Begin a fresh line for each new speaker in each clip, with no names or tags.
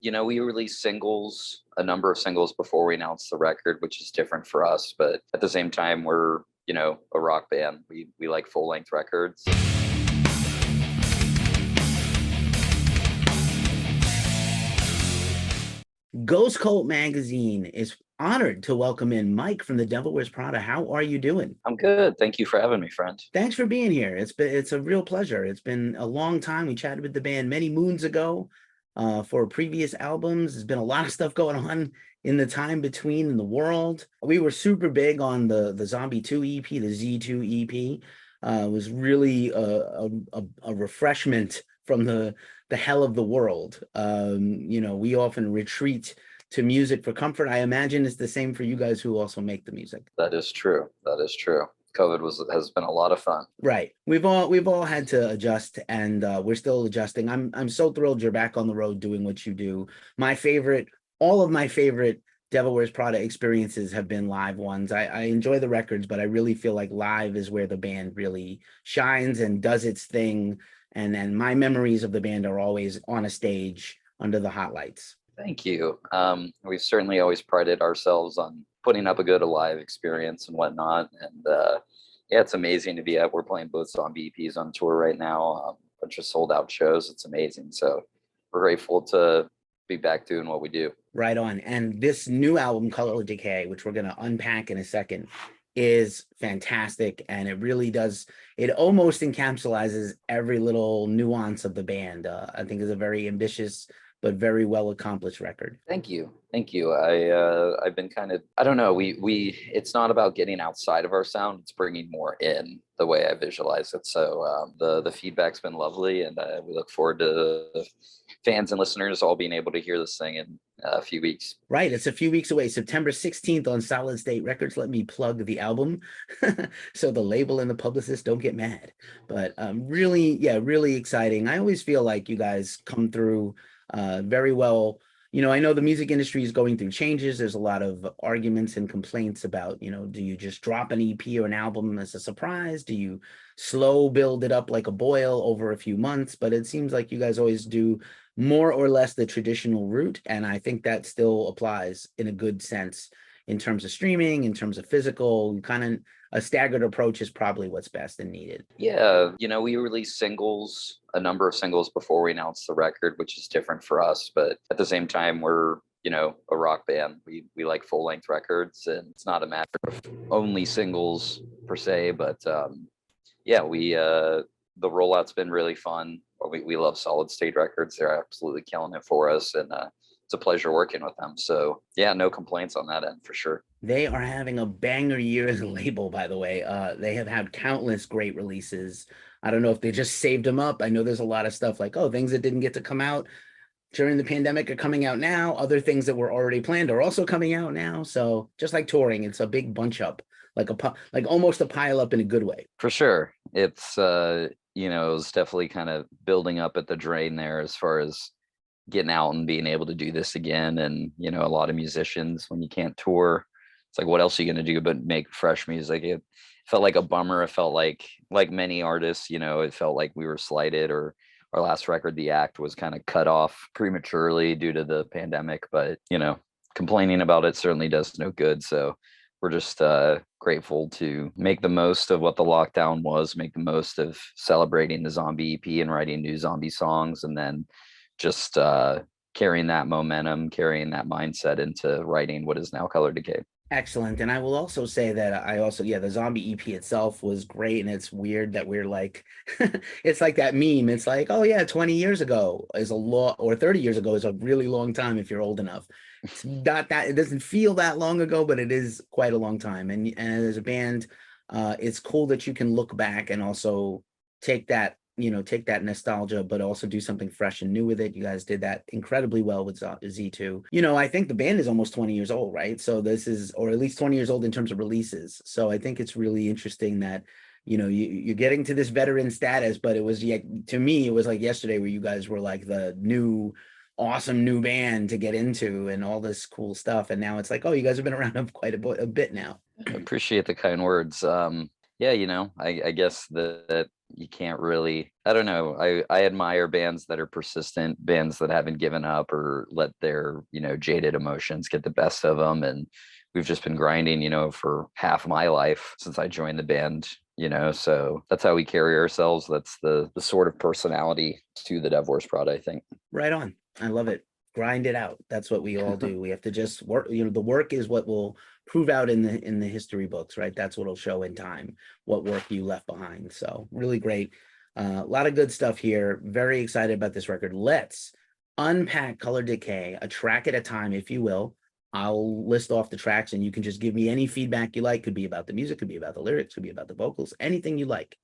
We released singles, a number of singles before we announced the record, which is different for us. But at the same time, we're, a rock band. We like full length records.
Ghost Cult Magazine is honored to welcome in Mike from The Devil Wears Prada. How are you doing?
I'm good. Thank you for having me, friend.
Thanks for being here. It's a real pleasure. It's been a long time. We chatted with the band many moons ago for previous albums. There's been a lot of stuff going on in the time between in the world. We were super big on the Zombie 2 EP, the Z2 EP. It was really a refreshment from the hell of the world. We often retreat to music for comfort. I imagine it's the same for you guys who also make the music.
That is true. That is true. COVID has been a lot of fun.
Right. We've all had to adjust, and we're still adjusting. I'm so thrilled you're back on the road doing what you do. All of my favorite Devil Wears Prada experiences have been live ones. I enjoy the records, but I really feel like live is where the band really shines and does its thing. And my memories of the band are always on a stage under the hot lights.
Thank you. We've certainly always prided ourselves on putting up a good live experience and whatnot. And yeah, it's amazing to be at. We're playing both zombie EPs on tour right now, a bunch of sold out shows. It's amazing. So we're grateful to be back doing what we do.
Right on. And this new album, Color Decay, which we're going to unpack in a second, is fantastic. And it really does, it almost encapsulates every little nuance of the band. I think it's a very ambitious but very well accomplished record.
Thank you. I've been kind of, I don't know, it's not about getting outside of our sound, it's bringing more in, the way I visualize it. So the feedback's been lovely, and we look forward to fans and listeners all being able to hear this thing in a few weeks.
Right, it's a few weeks away, September 16th on Solid State Records. Let me plug the album so the label and the publicist don't get mad. But really exciting. I always feel like you guys come through very well. I know the music industry is going through changes. There's a lot of arguments and complaints about, do you just drop an EP or an album as a surprise? Do you slow build it up like a boil over a few months? But it seems like you guys always do more or less the traditional route. And I think that still applies in a good sense in terms of streaming, in terms of physical, kind of a staggered approach is probably what's best and needed.
Yeah, we released singles, a number of singles before we announced the record, which is different for us. But at the same time, we're, a rock band. We like full length records, and it's not a matter of only singles per se. But yeah, the rollout's been really fun. We love Solid State Records. They're absolutely killing it for us. And it's a pleasure working with them. So yeah, no complaints on that end for sure.
They are having a banger year as a label, by the way. They have had countless great releases. I don't know if they just saved them up. I know there's a lot of stuff like, things that didn't get to come out during the pandemic are coming out now. Other things that were already planned are also coming out now. So just like touring, it's a big bunch up, like almost a pile up in a good way.
For sure. It's, it was definitely kind of building up at the drain there as far as getting out and being able to do this again. And, a lot of musicians, when you can't tour, it's like, what else are you going to do but make fresh music? It felt like a bummer. It felt like many artists, it felt like we were slighted, or our last record, The Act, was kind of cut off prematurely due to the pandemic. But, complaining about it certainly does no good. So we're just grateful to make the most of what the lockdown was, make the most of celebrating the zombie EP and writing new zombie songs, and then just carrying that momentum, carrying that mindset into writing what is now Color Decay.
Excellent. And I will also say that the zombie EP itself was great. And it's weird that we're like, it's like that meme. It's like, 20 years ago is a lot, or 30 years ago is a really long time if you're old enough. It's not that, it doesn't feel that long ago, but it is quite a long time. And as a band, it's cool that you can look back and also take that nostalgia, but also do something fresh and new with it. You guys did that incredibly well with Z2. I think the band is almost 20 years old, right? So this is, or at least 20 years old in terms of releases. So I think it's really interesting that, you're getting to this veteran status, but to me, it was like yesterday where you guys were like the awesome new band to get into and all this cool stuff. And now it's like, you guys have been around quite a bit now.
I appreciate the kind words. Yeah, I guess that you can't really, I don't know. I admire bands that are persistent, bands that haven't given up or let their, jaded emotions get the best of them. And we've just been grinding, for half my life since I joined the band, so that's how we carry ourselves. That's the sort of personality to the Dev Wars Prod, I think.
Right on. I love it. Grind it out. That's what we all do. We have to just work. The work is what will prove out in the history books, right? That's what'll show in time what work you left behind. So really great. A lot of good stuff here. Very excited about this record. Let's unpack Color Decay a track at a time, if you will. I'll list off the tracks and you can just give me any feedback you like. Could be about the music, could be about the lyrics, could be about the vocals, anything you like.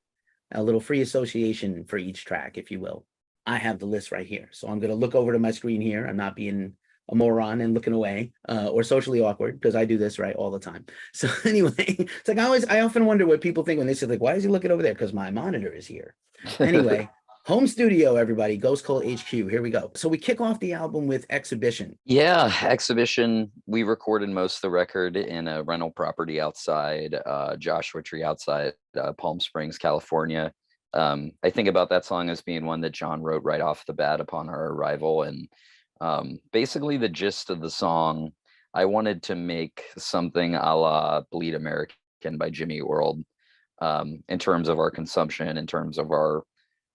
A little free association for each track, if you will. I have the list right here. So I'm going to look over to my screen here. I'm not being a moron and looking away or socially awkward, because I do this right all the time. So anyway, it's like I often wonder what people think when they say, like, why is he looking over there? Because my monitor is here. Anyway, home studio, everybody, Ghost Cold HQ. Here we go. So we kick off the album with Exhibition.
Yeah, Exhibition. We recorded most of the record in a rental property outside Joshua Tree outside Palm Springs, California. I think about that song as being one that John wrote right off the bat upon our arrival. And basically the gist of the song, I wanted to make something a la Bleed American by Jimmy World, in terms of our consumption, in terms of our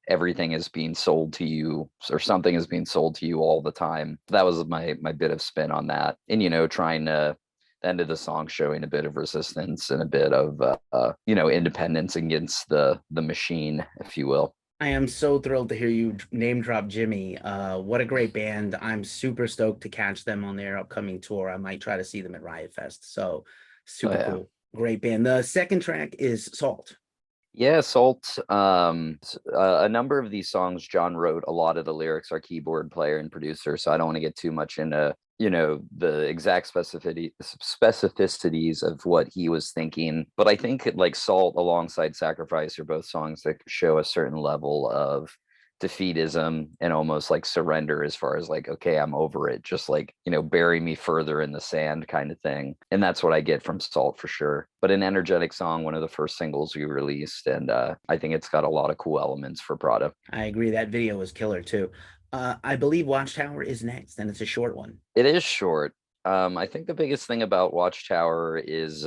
everything is being sold to you, or something is being sold to you all the time. That was my bit of spin on that. And trying to, the end of the song showing a bit of resistance and a bit of independence against the machine, if you will.
I am so thrilled to hear you name drop Jimmy. What a great band. I'm super stoked to catch them on their upcoming tour. I might try to see them at Riot Fest. So super cool. Great band. The second track is Salt.
Yeah, Salt. A number of these songs John wrote a lot of the lyrics, our keyboard player and producer. So I don't want to get too much into the exact specificities of what he was thinking. But I think like Salt alongside Sacrifice are both songs that show a certain level of defeatism and almost like surrender, as far as like, okay, I'm over it, just like, bury me further in the sand kind of thing. And that's what I get from Salt for sure. But an energetic song, one of the first singles we released, and I think it's got a lot of cool elements for Prada.
I agree. That video was killer too. I believe Watchtower is next, and it's a short one.
It is short. I think the biggest thing about Watchtower is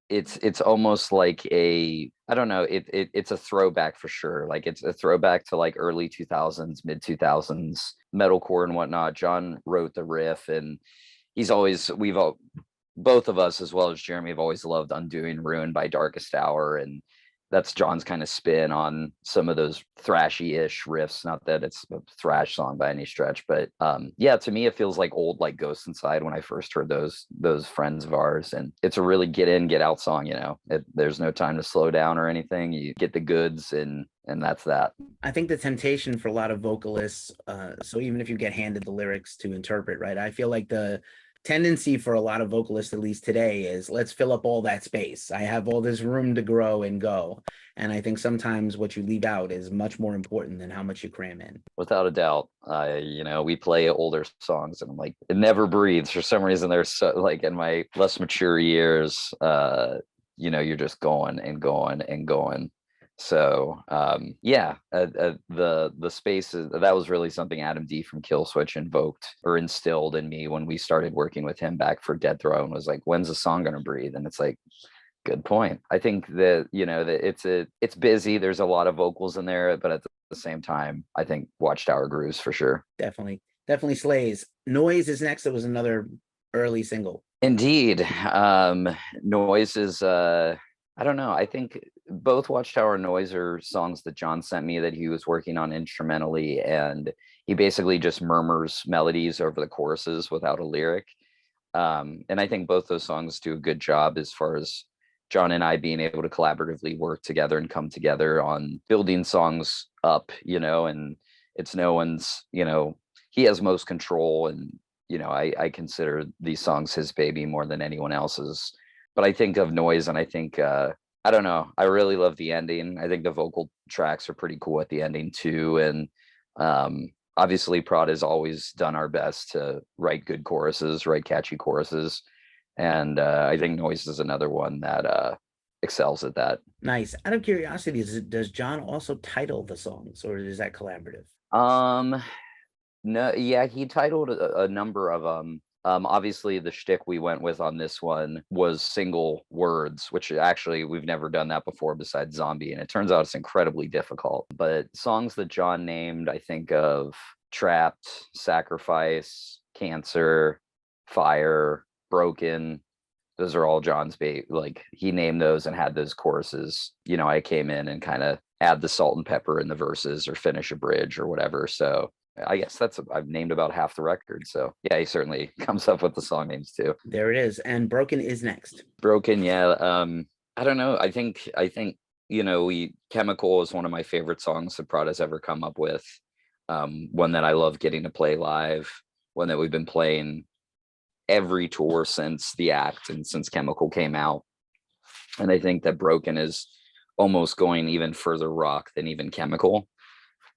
it's almost like I don't know, it's a throwback for sure. Like it's a throwback to like early 2000s, mid 2000s metalcore and whatnot. John wrote the riff, and both of us as well as Jeremy have always loved Undoing Ruin by Darkest Hour, and that's John's kind of spin on some of those thrashy-ish riffs. Not that it's a thrash song by any stretch, but yeah, to me it feels like old like Ghosts Inside when I first heard those friends of ours. And it's a really get in, get out song. There's no time to slow down or anything. You get the goods, and that's that.
I think the temptation for a lot of vocalists, so even if you get handed the lyrics to interpret, right, I feel like the tendency for a lot of vocalists, at least today, is let's fill up all that space. I have all this room to grow and go. And I think sometimes what you leave out is much more important than how much you cram in.
Without a doubt. We play older songs and I'm like, it never breathes. For some reason, there's so, like in my less mature years, you're just going and going and going. So the space that was really something Adam D from Killswitch invoked or instilled in me when we started working with him back for Dead Throne. Was like, when's the song gonna breathe? And it's like, good point. I think that that it's busy. There's a lot of vocals in there, but at the same time, I think Watchtower grooves for sure.
Definitely slays. Noise is next. It was another early single.
Indeed. Noise is I don't know. I think both Watchtower and Noise are songs that John sent me that he was working on instrumentally, and he basically just murmurs melodies over the choruses without a lyric. And I think both those songs do a good job as far as John and I being able to collaboratively work together and come together on building songs up, and it's no one's, he has most control, and, I consider these songs his baby more than anyone else's. But I think of Noise, and I think, I don't know, I really love the ending. I think the vocal tracks are pretty cool at the ending too. And obviously Prada has always done our best to write good choruses, write catchy choruses. And I think Noise is another one that excels at that.
Nice. Out of curiosity, does John also title the songs, or is that collaborative?
Um, no, yeah, he titled a number of obviously the shtick we went with on this one was single words, which actually we've never done that before besides Zombie, and it turns out it's incredibly difficult. But songs that John named, I think of Trapped, Sacrifice, Cancer, Fire, Broken. Those are all John's like he named those and had those choruses. I came in and kind of add the salt and pepper in the verses or finish a bridge or whatever. So I guess I've named about half the record. So yeah, he certainly comes up with the song names too.
There it is. And Broken is next.
Broken, yeah. I don't know. I think we Chemical is one of my favorite songs that Prada's ever come up with. One that I love getting to play live, one that we've been playing every tour since the act and since Chemical came out. And I think that Broken is almost going even further rock than even Chemical.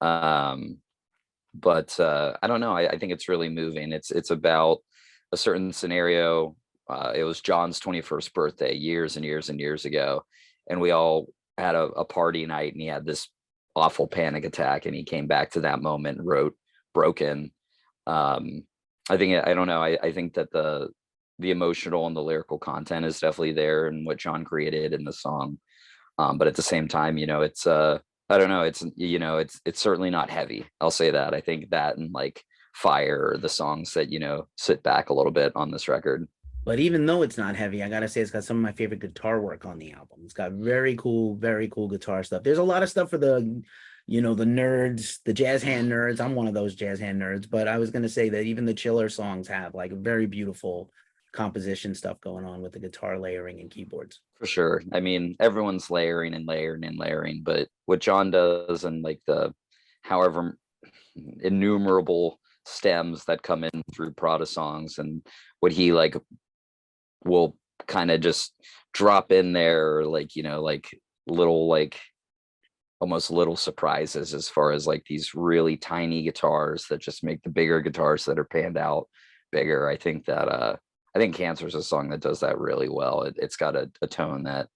But I don't know. I think it's really moving. It's about a certain scenario. It was John's 21st birthday years and years and years ago, and we all had a party night, and he had this awful panic attack, and he came back to that moment and wrote Broken. I don't know. I think that the emotional and the lyrical content is definitely there in what John created in the song. But at the same time, it's I don't know, it's certainly not heavy. I'll say that. I think that and like Fire are the songs that, sit back a little bit on this record.
But even though it's not heavy, I gotta say it's got some of my favorite guitar work on the album. It's got very cool guitar stuff. There's a lot of stuff for the nerds, the jazz hand nerds. I'm one of those jazz hand nerds, but I was gonna say that even the chiller songs have like very beautiful composition stuff going on with the guitar layering and keyboards.
For sure. I mean, everyone's layering and layering and layering, but what John does and like the however innumerable stems that come in through Prada songs and what he like will kind of just drop in there, like like little like almost little surprises as far as like these really tiny guitars that just make the bigger guitars that are panned out bigger. I think Cancer is a song that does that really well. It's got a tone that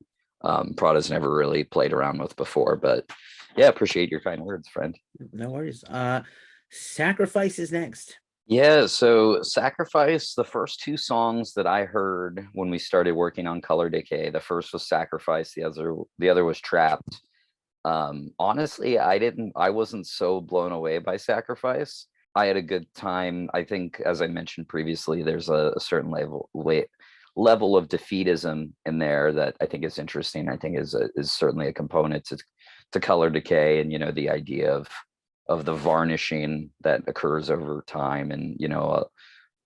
Prada's never really played around with before. But yeah, appreciate your kind words, friend.
No worries. Sacrifice is next.
Yeah, so Sacrifice, the first two songs that I heard when we started working on Color Decay, the first was Sacrifice, the other was Trapped. Honestly, I wasn't so blown away by Sacrifice. I had a good time. I think, as I mentioned previously, there's a certain level of defeatism in there that I think is interesting. I think is certainly a component to Color Decay, and the idea of the varnishing that occurs over time, and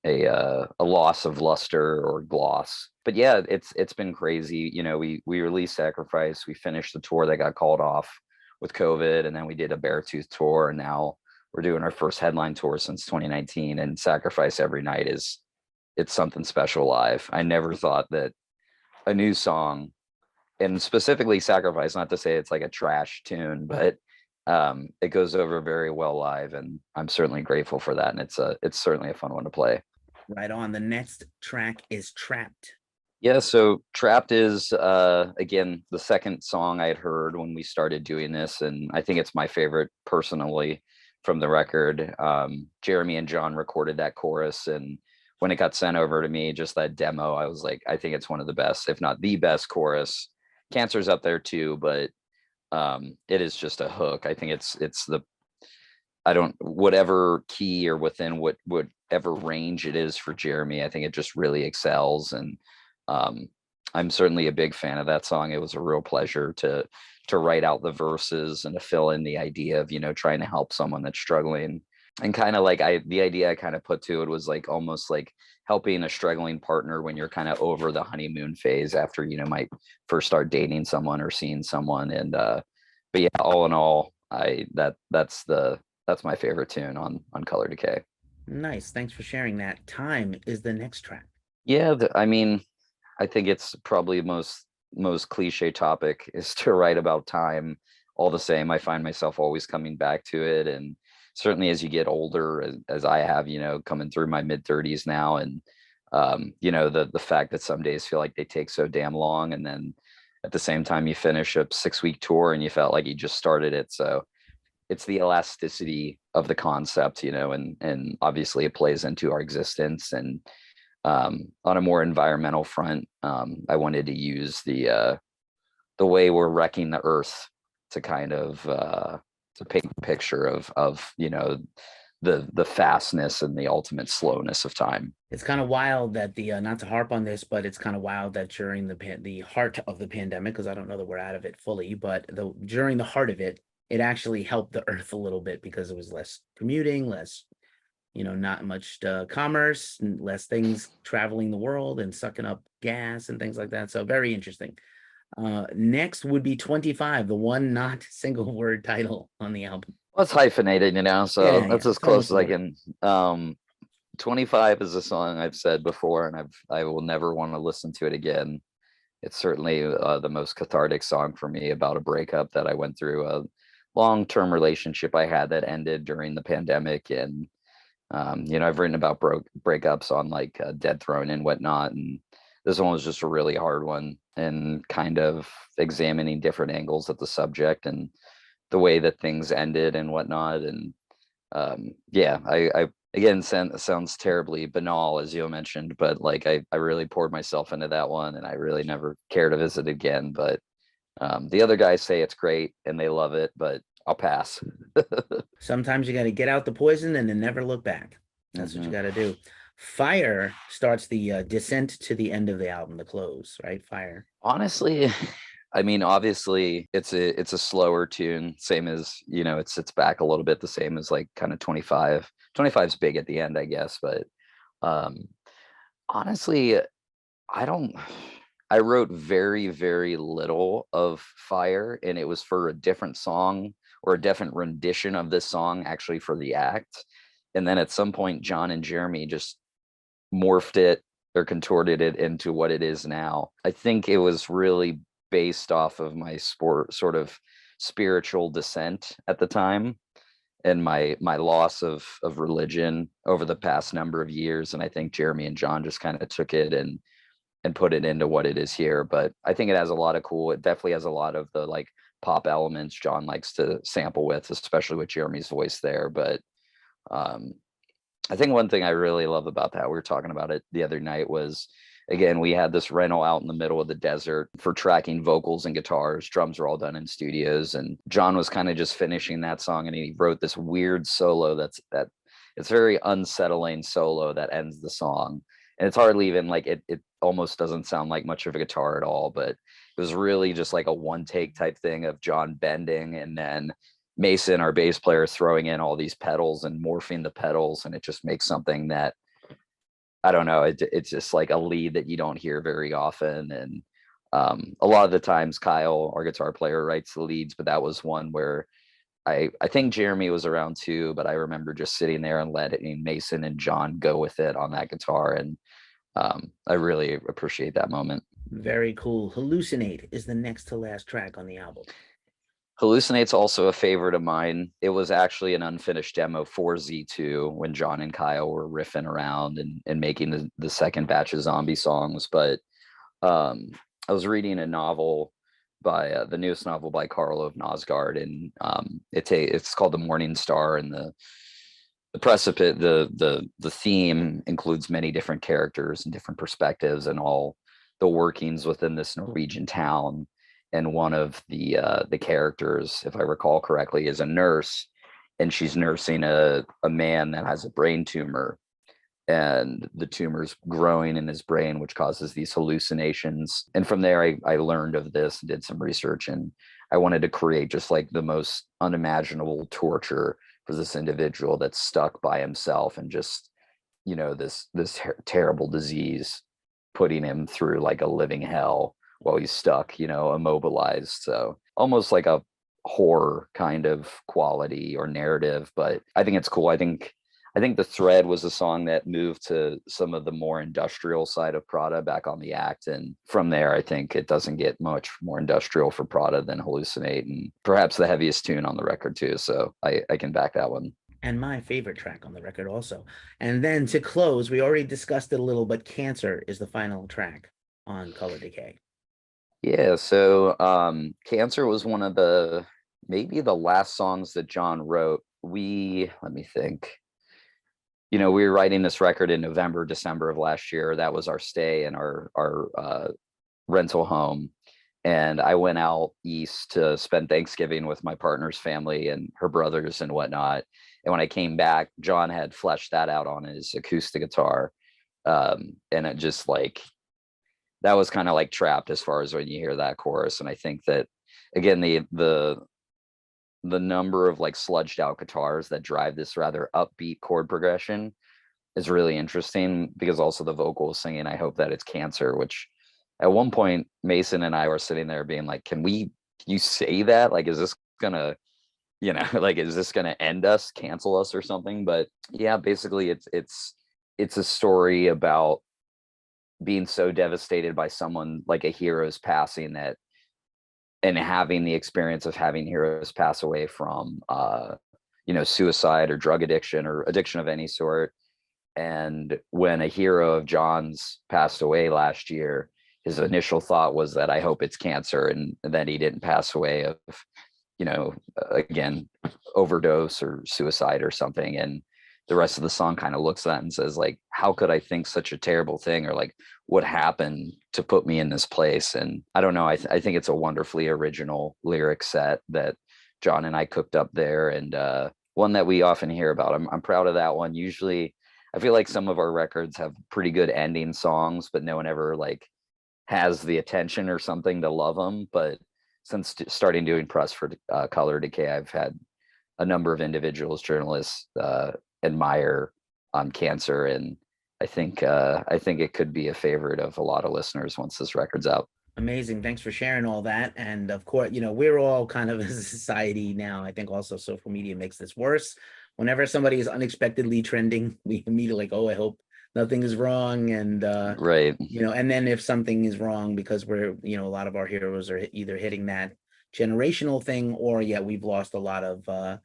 a loss of luster or gloss. But yeah, it's been crazy. We released Sacrifice, we finished the tour that got called off with COVID, and then we did a Beartooth tour, and now we're doing our first headline tour since 2019. And Sacrifice every night it's something special live. I never thought that a new song, and specifically Sacrifice, not to say it's like a trash tune, but it goes over very well live, and I'm certainly grateful for that. And it's certainly a fun one to play.
Right on. The next track is Trapped.
Yeah, so Trapped is again the second song I had heard when we started doing this, and I think it's my favorite personally from the record. Jeremy and John recorded that chorus, and when it got sent over to me, just that demo, I was like, I think it's one of the best, if not the best chorus. Cancer's up there too, but it is just a hook. I think it's the whatever key or within whatever range it is for Jeremy, I think it just really excels. And I'm certainly a big fan of that song. It was a real pleasure to write out the verses and to fill in the idea of trying to help someone that's struggling. And kind of like the idea I kind of put to it was like almost like helping a struggling partner when you're kind of over the honeymoon phase after might first start dating someone or seeing someone. And but yeah, all in all, that's my favorite tune on Color Decay.
Nice. Thanks for sharing that. Time is the next track.
Yeah, I mean, I think it's probably most cliche topic is to write about time. All the same, I find myself always coming back to it, and certainly as you get older, as I have, coming through my mid-30s now, and the fact that some days feel like they take so damn long, and then at the same time you finish a 6 week tour and you felt like you just started it. So it's the elasticity of the concept, and obviously it plays into our existence. And on a more environmental front, I wanted to use the way we're wrecking the earth to kind of to paint a picture of the fastness and the ultimate slowness of time.
It's kind of wild that the not to harp on this, but it's kind of wild that during the heart of the pandemic, because I don't know that we're out of it fully, but during the heart of it, it actually helped the earth a little bit because it was less commuting, less, not much commerce, and less things traveling the world and sucking up gas and things like that. So very interesting. Next would be 25, the one not single word title on the album.
Well, it's hyphenated, so
Yeah,
that's
yeah,
as
so much
close as I
more.
can. 25 is a song I've said before, and I will never want to listen to it again. It's certainly the most cathartic song for me about a breakup that I went through, a long-term relationship I had that ended during the pandemic. And I've written about breakups on like Dead Throne and whatnot, and this one was just a really hard one, and kind of examining different angles of the subject and the way that things ended and whatnot. And yeah, I again, sounds terribly banal, as you mentioned, but like I really poured myself into that one, and I really never care to visit again. But the other guys say it's great and they love it, but I'll pass.
Sometimes you got to get out the poison and then never look back. That's what you
Hmm.
got to do. Fire starts the descent to the end of the album, the close, right? Fire.
Honestly, I mean, obviously it's a slower tune, same as, it's back a little bit, the same as like kind of 25. 25's big at the end, I guess. But um honestly, I don't I wrote very, very little of Fire, and it was for a different song, or a different rendition of this song, actually, for the act. And then at some point, John and Jeremy just morphed it or contorted it into what it is now. I think it was really based off of my sort of spiritual descent at the time, and my loss of religion over the past number of years. And I think Jeremy and John just kind of took it and put it into what it is here. But I think it definitely has a lot of the like pop elements John likes to sample with, especially with Jeremy's voice there. But um I think one thing I really love about that, we were talking about it the other night, was, again, we had this rental out in the middle of the desert for tracking vocals and guitars. Drums were all done in studios, and John was kind of just finishing that song, and he wrote this weird solo that it's very unsettling solo that ends the song. And it's hardly even like it almost doesn't sound like much of a guitar at all, but it was really just like a one take type thing of John bending, and then Mason, our bass player, throwing in all these pedals and morphing the pedals, and it just makes something that, I don't know. It's just like a lead that you don't hear very often. And a lot of the times, Kyle, our guitar player, writes the leads, but that was one where I think Jeremy was around too, but I remember just sitting there and letting Mason and John go with it on that guitar, and I really appreciate that moment.
Very cool. Hallucinate is the next to last track on the album.
Hallucinate's also a favorite of mine. It was actually an unfinished demo for Z2 when John and Kyle were riffing around and making the second batch of zombie songs. But um, I was reading a novel by the newest novel by Carl of Nosgard, and it's called The Morning Star, and the precipice the theme includes many different characters and different perspectives and all the workings within this Norwegian town. And one of the characters, if I recall correctly, is a nurse, and she's nursing a man that has a brain tumor, and the tumor's growing in his brain, which causes these hallucinations. And from there, I learned of this and did some research, and I wanted to create just like the most unimaginable torture for this individual that's stuck by himself, and just, this terrible disease putting him through like a living hell while he's stuck, immobilized. So almost like a horror kind of quality or narrative. But I think it's cool. I think The Thread was a song that moved to some of the more industrial side of Prada back on the act. And from there, I think it doesn't get much more industrial for Prada than Hallucinate, and perhaps the heaviest tune on the record too. So I can back that one.
And my favorite track on the record also. And then to close, we already discussed it a little, but Cancer is the final track on Color Decay.
Yeah, so Cancer was one of the maybe the last songs that John wrote. Let me think. We were writing this record in November, December of last year. That was our stay in our rental home. And I went out east to spend Thanksgiving with my partner's family and her brothers and whatnot. And when I came back, John had fleshed that out on his acoustic guitar. And it just like that was kind of like trapped as far as when you hear that chorus. And I think that again, the number of like sludged out guitars that drive this rather upbeat chord progression is really interesting, because also the vocals singing I hope that it's Cancer, which at one point Mason and I were sitting there being like, can you say that, like, is this gonna, like, is this gonna end us, cancel us or something? But yeah, basically it's a story about being so devastated by someone like a hero's passing, that and having the experience of having heroes pass away from suicide or drug addiction or addiction of any sort. And when a hero of John's passed away last year, his initial thought was that I hope it's cancer, and then he didn't pass away of, again, overdose or suicide or something. And the rest of the song kind of looks at that and says, like, how could I think such a terrible thing? Or like, what happened to put me in this place? And I don't know. I think it's a wonderfully original lyric set that John and I cooked up there, and one that we often hear about. I'm proud of that one. Usually, I feel like some of our records have pretty good ending songs, but no one ever like has the attention or something to love them. But since starting doing press for Color Decay, I've had a number of individuals, journalists, admire on Cancer, and I think it could be a favorite of a lot of listeners once this record's out.
Amazing. Thanks for sharing all that. And of course, we're all kind of as a society now. I think also social media makes this worse. Whenever somebody is unexpectedly trending, we immediately like, oh, I hope nothing is wrong. And
Right.
and then if something is wrong because we're, a lot of our heroes are either hitting that generational thing, or yeah, we've lost a lot of a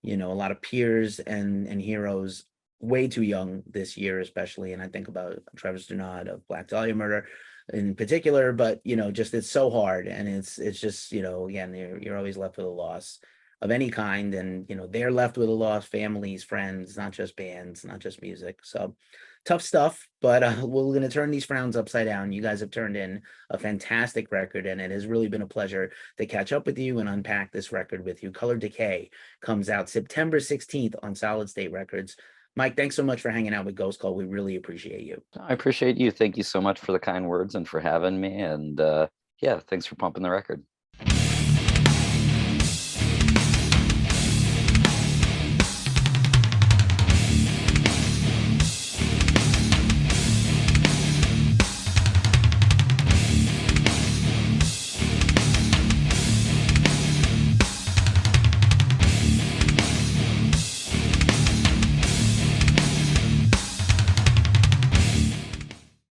lot of peers and heroes way too young this year, especially. And I think about Travis Denard of Black Dahlia Murder in particular, but just it's so hard, and it's just again, you're always left with a loss of any kind, and they're left with a loss, families, friends, not just bands, not just music. So tough stuff, but we're going to turn these frowns upside down. You guys have turned in a fantastic record, and it has really been a pleasure to catch up with you and unpack this record with you. Color Decay comes out September 16th on Solid State Records. Mike, thanks so much for hanging out with Ghost Call. We really appreciate you.
I appreciate you. Thank you so much for the kind words and for having me. And yeah, thanks for pumping the record.